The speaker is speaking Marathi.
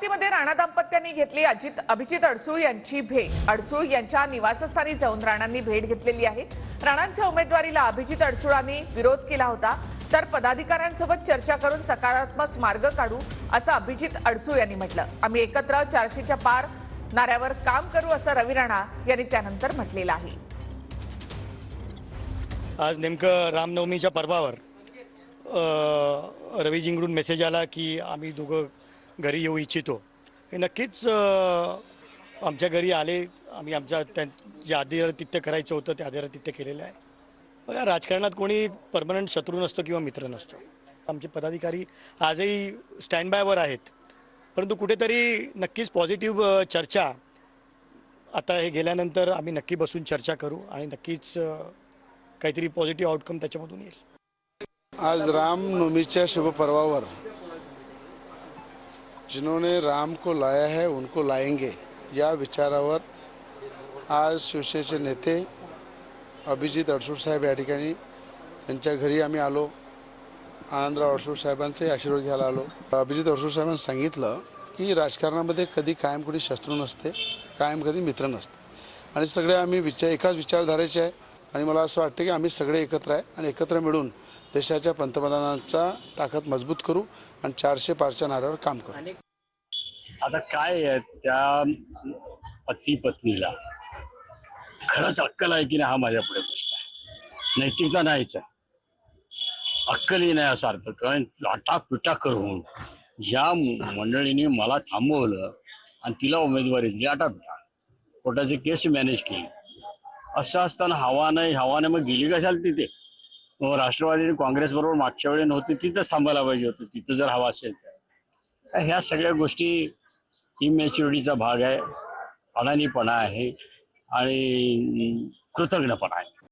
बारामतीमध्ये राणा दाम्पत्यांनी घेतली अभिजित अडसूळ यांची भेट। अडसूळ यांच्या निवासस्थानी जाऊन राणांनी भेट घेतलेली आहे। राणांच्या उमेदवारीला अभिजित अडसूळांनी विरोध केला होता, तर पदाधिकाऱ्यांसोबत चर्चा करून सकारात्मक मार्ग काढू असं अभिजित अडसूळ यांनी म्हटलं। आम्ही एकत्र 400च्या पार नाऱ्यावर काम करू असं रवी राणा यांनी त्यानंतर म्हटलेलं आहे। आज नेमकं रामनवमीच्या पर्वावर रवीजींकडून मेसेज आला की आम्ही दोघं घरी येऊ इच्छितो। हे नक्कीच आमच्या घरी आले। आम्ही आमच्या जे आदरातिथ्य करायचं होतं ते आदरातिथ्य केलेलं आहे। बघा, राजकारणात कोणी परमनंट शत्रू नसतो किंवा मित्र नसतो। आमचे पदाधिकारी आजही स्टँड बायवर आहेत, परंतु कुठेतरी नक्कीच पॉझिटिव्ह चर्चा आता हे गेल्यानंतर आम्ही नक्की बसून चर्चा करू आणि नक्कीच काहीतरी पॉझिटिव्ह आउटकम त्याच्यामधून येईल। आज रामनवमीच्या शुभ पर्वावर जिन्होंने राम को लाया है उनको लाएंगे या विचारावर आज शिवसेनेचे नेते अभिजित अडसूळ साहेब या ठिकाणी त्यांच्या घरी आम्ही आलो। आनंदराव अडसूळ साहेबांचे आशीर्वाद घ्यायला आलो। अभिजित अडसूळ साहेबांनी सांगितलं की राजकारणामध्ये कधी कायम कोणी शत्रू नसते, कायम कधी मित्र नसते आणि सगळे आम्ही एकाच विचारधारेचे आहे आणि मला असं वाटतं की आम्ही सगळे एकत्र आहे आणि एकत्र मिळून देशाच्या पंतप्रधानांचा ताकद मजबूत करू आणि 400 पारच्या नाऱ्यावर काम करू। आता काय आहे, त्या पती पत्नीला खरंच अक्कल आहे की नाही हा माझ्या पुढे प्रश्न आहे। नैतिकता नाहीच आहे, अक्कलही नाही असा अर्थ। कारण लाटापिटा करून ज्या मंडळीने मला थांबवलं आणि तिला उमेदवारी दिली, लाटापिटा कोर्टाची केस मॅनेज केली, असं असताना हवाने मग गेली कशाला तिथे? मग राष्ट्रवादी काँग्रेस बरोबर मागच्या वेळी नव्हती, तिथंच थांबायला पाहिजे होतं तिथं जर हवा असेल तर। ह्या सगळ्या गोष्टी इमॅच्युरिटीचा भाग आहे, अडाणीपणा आहे आणि कृतज्ञपणा आहे।